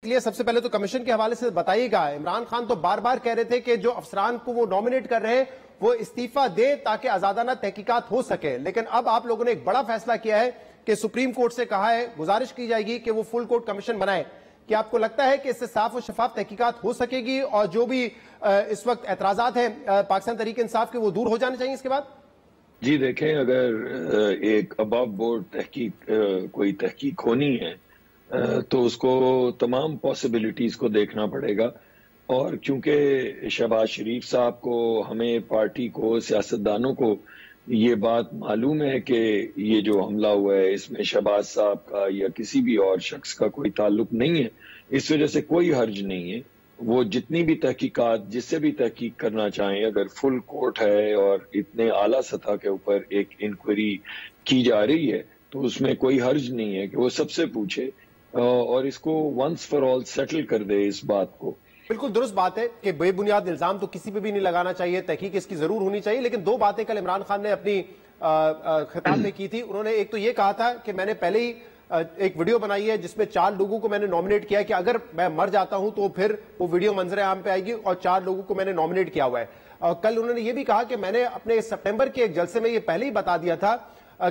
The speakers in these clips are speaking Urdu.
لیے سب سے پہلے تو کمیشن کے حوالے سے بتائیے گا، عمران خان تو بار بار کہہ رہے تھے کہ جو افسران کو وہ نامنیٹ کر رہے ہیں وہ استعفیٰ دے تاکہ آزادانہ تحقیقات ہو سکے، لیکن اب آپ لوگوں نے ایک بڑا فیصلہ کیا ہے کہ سپریم کورٹ سے کہا ہے، گزارش کی جائے گی کہ وہ فل کورٹ کمیشن بنائے۔ کیا آپ کو لگتا ہے کہ اس سے صاف و شفاف تحقیقات ہو سکے گی اور جو بھی اس وقت اعتراضات ہیں پاکستان تحریک انصاف کے وہ دور ہو جانے چاہیے اس کے بعد؟ جی دیکھیں، اگر ایک ابو بورڈ تحقیق کوئی تحقیق ہونی ہے تو اس کو تمام پاسبلٹیز کو دیکھنا پڑے گا، اور کیونکہ شہباز شریف صاحب کو، ہمیں پارٹی کو، سیاستدانوں کو یہ بات معلوم ہے کہ یہ جو حملہ ہوا ہے اس میں شہباز صاحب کا یا کسی بھی اور شخص کا کوئی تعلق نہیں ہے، اس وجہ سے کوئی حرج نہیں ہے۔ وہ جتنی بھی تحقیقات جس سے بھی تحقیق کرنا چاہیں، اگر فل کورٹ ہے اور اتنے اعلیٰ سطح کے اوپر ایک انکوائری کی جا رہی ہے تو اس میں کوئی حرج نہیں ہے کہ وہ سب سے پوچھے اور اس کو ونس فار آل سیٹل کر دے اس بات کو۔ بالکل درست بات ہے کہ بے بنیاد الزام تو کسی پہ بھی نہیں لگانا چاہیے، تحقیق اس کی ضرور ہونی چاہیے، لیکن دو باتیں کل عمران خان نے اپنی خطاب میں کی تھی۔ انہوں نے ایک تو یہ کہا تھا کہ میں نے پہلے ہی ایک ویڈیو بنائی ہے جس میں 4 لوگوں کو میں نے نامنیٹ کیا کہ اگر میں مر جاتا ہوں تو پھر وہ ویڈیو منظر عام پہ آئے گی، اور 4 لوگوں کو میں نے نامنیٹ کیا ہوا ہے۔ کل انہوں نے یہ بھی کہا کہ میں نے اپنے سپٹمبر کے ایک جلسے میں یہ پہلے ہی بتا دیا تھا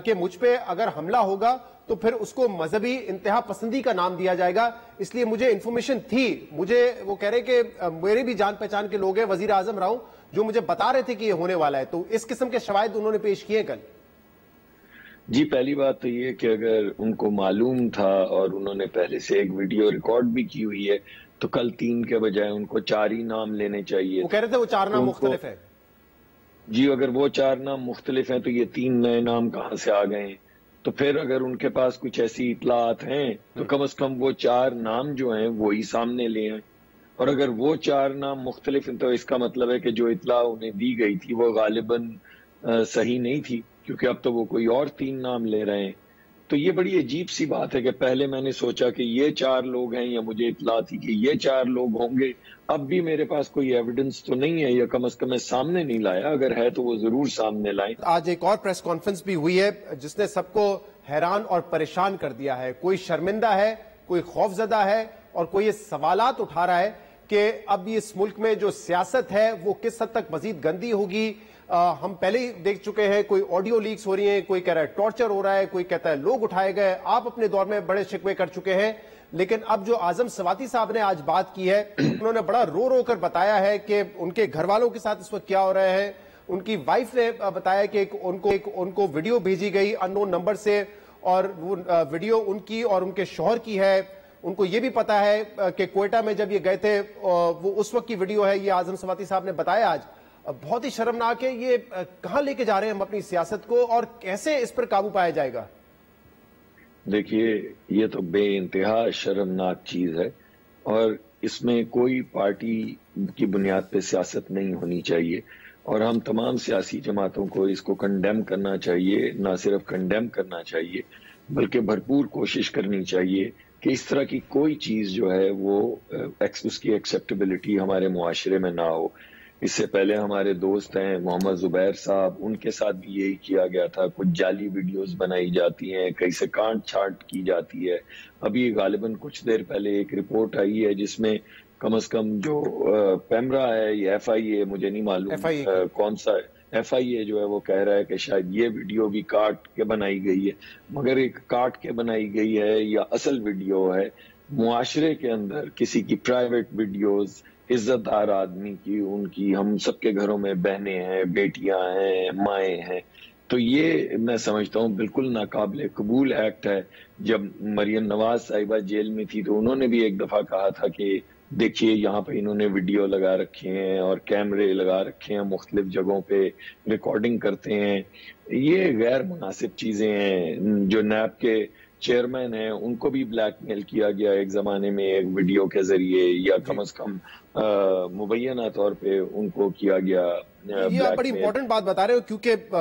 کہ مجھ پہ اگر حملہ ہوگا تو پھر اس کو مذہبی انتہا پسندی کا نام دیا جائے گا، اس لیے مجھے انفارمیشن تھی۔ مجھے وہ کہہ رہے کہ میرے بھی جان پہچان کے لوگ ہیں، وزیر اعظم رہا ہوں، جو مجھے بتا رہے تھے کہ یہ ہونے والا ہے، تو اس قسم کے شواہد انہوں نے پیش کیے کل۔ جی پہلی بات تو یہ کہ اگر ان کو معلوم تھا اور انہوں نے پہلے سے ایک ویڈیو ریکارڈ بھی کی ہوئی ہے تو کل 3 کے بجائے ان کو 4 ہی نام لینے چاہیے۔ وہ کہہ رہے تھے وہ 4 نام مختلف ہیں۔ جی اگر وہ 4 نام مختلف ہیں تو یہ 3 نئے نام کہاں سے آ گئے ہیں؟ تو پھر اگر ان کے پاس کچھ ایسی اطلاعات ہیں تو کم از کم وہ 4 نام جو ہیں وہی سامنے لے آئیں، اور اگر وہ 4 نام مختلف ہیں تو اس کا مطلب ہے کہ جو اطلاع انہیں دی گئی تھی وہ غالباً صحیح نہیں تھی، کیونکہ اب تو وہ کوئی اور 3 نام لے رہے ہیں۔ تو یہ بڑی عجیب سی بات ہے کہ پہلے میں نے سوچا کہ یہ 4 لوگ ہیں، یا مجھے اطلاع تھی کہ یہ 4 لوگ ہوں گے، اب بھی میرے پاس کوئی ایویڈنس تو نہیں ہے، یا کم از کم میں سامنے نہیں لایا، اگر ہے تو وہ ضرور سامنے لائیں۔ آج ایک اور پریس کانفرنس بھی ہوئی ہے جس نے سب کو حیران اور پریشان کر دیا ہے، کوئی شرمندہ ہے، کوئی خوف زدہ ہے، اور کوئی یہ سوالات اٹھا رہا ہے کہ اب اس ملک میں جو سیاست ہے وہ کس حد تک مزید گندی ہوگی۔ ہم پہلے ہی دیکھ چکے ہیں، کوئی آڈیو لیکس ہو رہی ہیں، کوئی کہہ رہا ہے ٹارچر ہو رہا ہے، کوئی کہتا ہے لوگ اٹھائے گئے، آپ اپنے دور میں بڑے شکوے کر چکے ہیں، لیکن اب جو اعظم سواتی صاحب نے آج بات کی ہے، انہوں نے بڑا رو رو کر بتایا ہے کہ ان کے گھر والوں کے ساتھ اس وقت کیا ہو رہا ہے۔ ان کی وائف نے بتایا کہ ان کو ویڈیو بھیجی گئی ان نون نمبر سے، اور وہ ویڈیو ان کی اور ان کے شوہر کی ہے۔ ان کو یہ بھی پتا ہے کہ کوئٹہ میں جب یہ گئے تھے وہ اس وقت کی ویڈیو ہے، یہ اعظم سواتی صاحب نے بتایا آج۔ بہت ہی شرمناک ہے، یہ کہاں لے کے جا رہے ہیں ہم اپنی سیاست کو، اور کیسے اس پر قابو پایا جائے گا؟ دیکھیے یہ تو بے انتہا شرمناک چیز ہے، اور اس میں کوئی پارٹی کی بنیاد پہ سیاست نہیں ہونی چاہیے، اور ہم تمام سیاسی جماعتوں کو اس کو کنڈیم کرنا چاہیے، نہ صرف کنڈیم کرنا چاہیے بلکہ بھرپور کوشش کرنی چاہیے کہ اس طرح کی کوئی چیز جو ہے وہ اس کی ایکسیپٹیبلٹی ہمارے معاشرے میں نہ ہو۔ اس سے پہلے ہمارے دوست ہیں محمد زبیر صاحب، ان کے ساتھ بھی یہی کیا گیا تھا، کچھ جعلی ویڈیوز بنائی جاتی ہیں، کہیں سے کانٹ چھانٹ کی جاتی ہے۔ ابھی غالباً کچھ دیر پہلے ایک رپورٹ آئی ہے جس میں کم از کم جو پیمرا ہے یا ایف آئی اے، مجھے نہیں معلوم کون سا، ایف آئی اے جو ہے وہ کہہ رہا ہے کہ شاید یہ ویڈیو بھی کاٹ کے بنائی گئی ہے، مگر ایک کاٹ کے بنائی گئی ہے یا اصل ویڈیو ہے؟ معاشرے کے اندر کسی کی پرائیویٹ ویڈیوز، عزت دار آدمی کی، ان کی، ہم سب کے گھروں میں بہنیں ہیں، بیٹیاں ہیں، مائیں ہیں، تو یہ میں سمجھتا ہوں بالکل ناقابل قبول ایکٹ ہے۔ جب مریم نواز صاحبہ جیل میں تھی تو انہوں نے بھی ایک دفعہ کہا تھا کہ دیکھیے یہاں پہ انہوں نے ویڈیو لگا رکھے ہیں اور کیمرے لگا رکھے ہیں، مختلف جگہوں پہ ریکارڈنگ کرتے ہیں۔ یہ غیر مناسب چیزیں ہیں۔ جو نیب کے چیئرمین ہیں ان کو بھی بلیک میل کیا گیا ایک زمانے میں ایک ویڈیو کے ذریعے، یا کم از کم مبینہ طور پہ ان کو کیا گیا یہ آپ بڑی امپورٹنٹ بات بتا رہے ہو، کیونکہ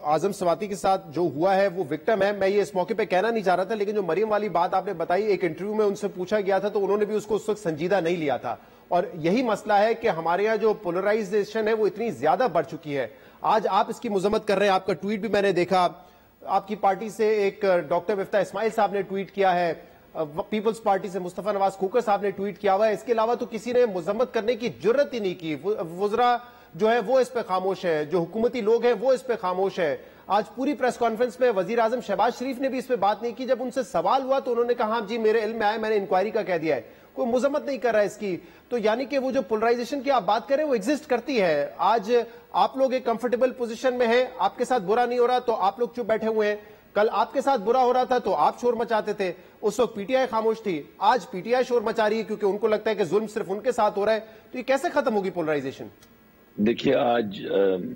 اعظم سواتی کے ساتھ جو ہوا ہے وہ وکٹم ہے۔ میں یہ اس موقع پہ کہنا نہیں چاہ رہا تھا، لیکن جو مریم والی بات آپ نے بتائی، ایک انٹرویو میں ان سے پوچھا گیا تھا تو انہوں نے بھی اس کو اس وقت سنجیدہ نہیں لیا تھا، اور یہی مسئلہ ہے کہ ہمارے یہاں جو پولرائزیشن ہے وہ اتنی زیادہ بڑھ چکی ہے۔ آج آپ اس کی مذمت کر رہے ہیں، آپ کا ٹویٹ بھی میں نے دیکھا، آپ کی پارٹی سے ایک ڈاکٹر مفتاح اسماعیل صاحب نے ٹویٹ کیا ہے، پیپلز پارٹی سے مصطفیٰ نواز کھوکھر صاحب نے ٹویٹ کیا ہوا ہے. اس کے علاوہ تو کسی نے مذمت کرنے کی جرت ہی نہیں کی. وزراء جو ہے وہ اس پہ خاموش ہے, جو حکومتی لوگ ہیں وہ اس پہ خاموش ہے. آج پوری پریس کانفرنس میں وزیر اعظم شہباز شریف نے بھی اس پہ بات نہیں کی. جب ان سے سوال ہوا تو انہوں نے کہا جی میرے علم میں آئے, میں نے انکوائری کا کہہ دیا ہے. کوئی مذمت نہیں کر رہا ہے اس کی. تو یعنی کہ وہ جو پولرائزیشن کی آپ بات کریں وہ ایگزسٹ کرتی ہے. آج آپ لوگ ایک کمفرٹیبل پوزیشن میں ہیں, آپ کے ساتھ برا نہیں ہو رہا تو آپ لوگ چپ بیٹھے ہوئے ہیں. کل آپ کے ساتھ برا ہو رہا تھا تو آپ شور مچاتے تھے, اس وقت پی ٹی آئی خاموش تھی. آج پی ٹی آئی شور مچا رہی ہے کیونکہ ان کو لگتا ہے کہ ظلم صرف ان کے ساتھ ہو رہا ہے. تو یہ کیسے ختم ہوگی پولرائزیشن؟ دیکھیے آج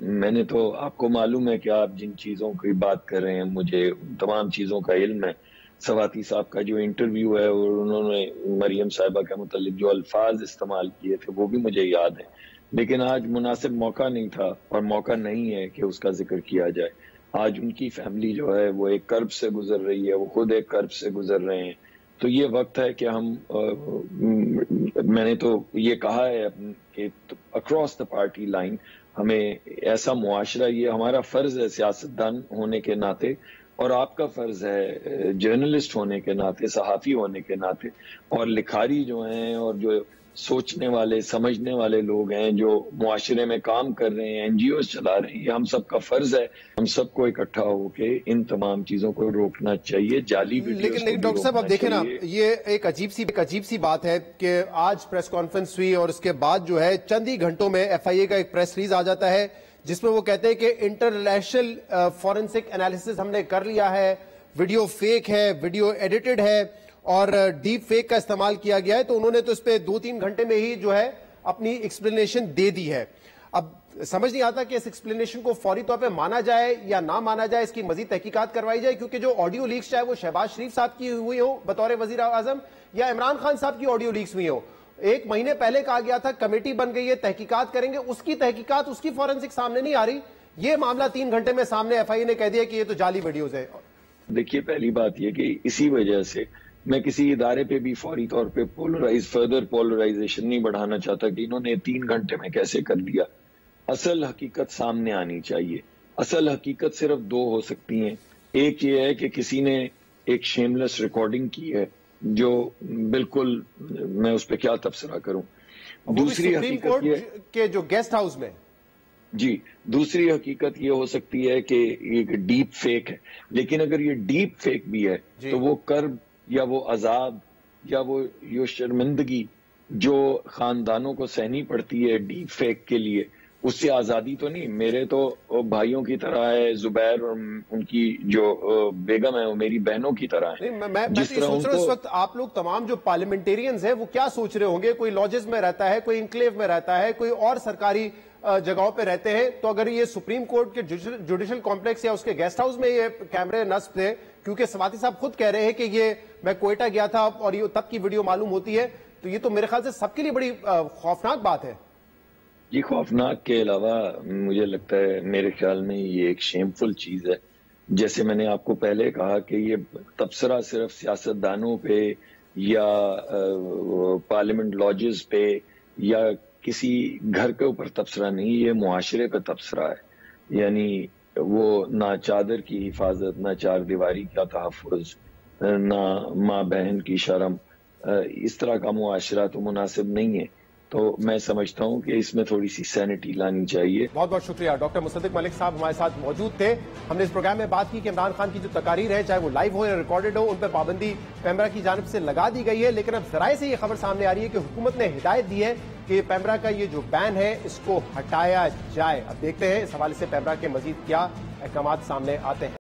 میں نے تو, آپ کو معلوم ہے کہ آپ جن چیزوں کی بات کر رہے ہیں مجھے تمام چیزوں کا علم ہے. سواتی صاحب کا جو انٹرویو ہے اور انہوں نے مریم صاحبہ کے متعلق جو الفاظ استعمال کیے تھے وہ بھی مجھے یاد ہیں, لیکن آج مناسب موقع نہیں تھا اور موقع نہیں ہے کہ اس کا ذکر کیا جائے. آج ان کی فیملی جو ہے وہ ایک کرب سے گزر رہی ہے, وہ خود ایک کرب سے گزر رہے ہیں. تو یہ وقت ہے کہ ہم, میں نے تو یہ کہا ہے کہ اکراس دا پارٹی لائن ہمیں ایسا معاشرہ, یہ ہمارا فرض ہے سیاستدان ہونے کے ناطے اور آپ کا فرض ہے جرنلسٹ ہونے کے ناطے, صحافی ہونے کے ناطے, اور لکھاری جو ہیں اور جو سوچنے والے سمجھنے والے لوگ ہیں جو معاشرے میں کام کر رہے ہیں, این جی اوز چلا رہے ہیں, یہ ہم سب کا فرض ہے. ہم سب کو اکٹھا ہو کے ان تمام چیزوں کو روکنا چاہیے. جعلی ویڈیوز لیکن ڈاکٹر صاحب اب دیکھیں نا, یہ ایک عجیب سی بات ہے کہ آج پریس کانفرنس ہوئی اور اس کے بعد جو ہے چند ہی گھنٹوں میں ایف آئی اے کا ایک پریس ریلیز آ جاتا ہے جس میں وہ کہتے ہیں کہ انٹرنیشنل فورنسک انالیسس ہم نے کر لیا ہے, ویڈیو فیک ہے, ویڈیو ایڈیٹڈ ہے اور ڈیپ فیک کا استعمال کیا گیا ہے. تو انہوں نے تو اس پہ 2-3 گھنٹے میں ہی جو ہے اپنی ایکسپلینیشن دے دی ہے. اب سمجھ نہیں آتا کہ اس ایکسپلینیشن کو فوری طور پہ مانا جائے یا نہ مانا جائے, اس کی مزید تحقیقات کروائی جائے, کیونکہ جو آڈیو لیکس چاہے وہ شہباز شریف صاحب کی ہوئی ہو بطور وزیر اعظم یا عمران خان صاحب کی آڈیو لیکس ہوئی ہو, 1 مہینے پہلے کہا گیا تھا کمیٹی بن گئی ہے, تحقیقات کریں گے, اس کی تحقیقات اس کی فورنسک سامنے نہیں آ رہی. یہ معاملہ 3 گھنٹے میں سامنے ایف آئی اے نے کہہ دیا کہ یہ تو جعلی ویڈیوز ہے. دیکھیے پہلی بات یہ کہ اسی وجہ سے میں کسی ادارے پہ بھی فوری طور پہ فردر پولرائزیشن نہیں بڑھانا چاہتا کہ انہوں نے 3 گھنٹے میں کیسے کر دیا. اصل حقیقت سامنے آنی چاہیے. اصل حقیقت صرف 2 ہو سکتی ہیں. ایک یہ ہے کہ کسی نے ایک شیملیس ریکارڈنگ کی ہے جو بالکل, میں اس پہ کیا تبصرہ کروں. دوسری حقیقت یہ کہ جو گیسٹ ہاؤس میں, جی دوسری حقیقت یہ ہو سکتی ہے کہ ایک ڈیپ فیک ہے. لیکن اگر یہ ڈیپ فیک بھی ہے تو وہ کرب یا وہ عذاب یا وہ شرمندگی جو خاندانوں کو سہنی پڑتی ہے ڈیپ فیک کے لیے, اس سے آزادی تو نہیں. میرے تو بھائیوں کی طرح ہے زبیر, اور ان کی جو بیگم ہے وہ میری بہنوں کی طرح ہے. میں جس طرح سوچ رہا ہوں اس وقت آپ لوگ تمام جو پارلیمنٹیرینز ہیں وہ کیا سوچ رہے ہوں گے. کوئی لاجز میں رہتا ہے, کوئی انکلیو میں رہتا ہے, کوئی اور سرکاری جگہوں پہ رہتے ہیں. تو اگر یہ سپریم کورٹ کے جوڈیشل کمپلیکس یا اس کے گیسٹ ہاؤس میں یہ کیمرے نصب تھے, کیونکہ سواتی صاحب خود کہہ رہے ہیں کہ یہ میں کوئٹہ گیا تھا اور یہ تب کی ویڈیو معلوم ہوتی ہے, تو یہ تو میرے خیال سے سب کے لیے بڑی خوفناک بات ہے. یہ خوفناک کے علاوہ مجھے لگتا ہے میرے خیال میں یہ ایک شیمفل چیز ہے. جیسے میں نے آپ کو پہلے کہا کہ یہ تبصرہ صرف سیاستدانوں پہ یا پارلیمنٹ لاجز پہ یا کسی گھر کے اوپر تبصرہ نہیں, یہ معاشرے پہ تبصرہ ہے. یعنی وہ نہ چادر کی حفاظت, نہ چار دیواری کا تحفظ, نہ ماں بہن کی شرم, اس طرح کا معاشرہ تو مناسب نہیں ہے. تو میں سمجھتا ہوں کہ اس میں تھوڑی سی سینٹی لانی چاہیے. بہت بہت شکریہ. ڈاکٹر مصدق ملک صاحب ہمارے ساتھ موجود تھے. ہم نے اس پروگرام میں بات کی کہ عمران خان کی جو تقاریر ہے چاہے وہ لائیو ہو یا ریکارڈڈ ہو, ان پہ پابندی پیمرا کی جانب سے لگا دی گئی ہے, لیکن اب ذرائع سے یہ خبر سامنے آ رہی ہے کہ حکومت نے ہدایت دی ہے کہ پیمرا کا یہ جو بین ہے اس کو ہٹایا جائے. اب دیکھتے ہیں اس حوالے سے پیمرا کے مزید کیا احکامات سامنے آتے ہیں.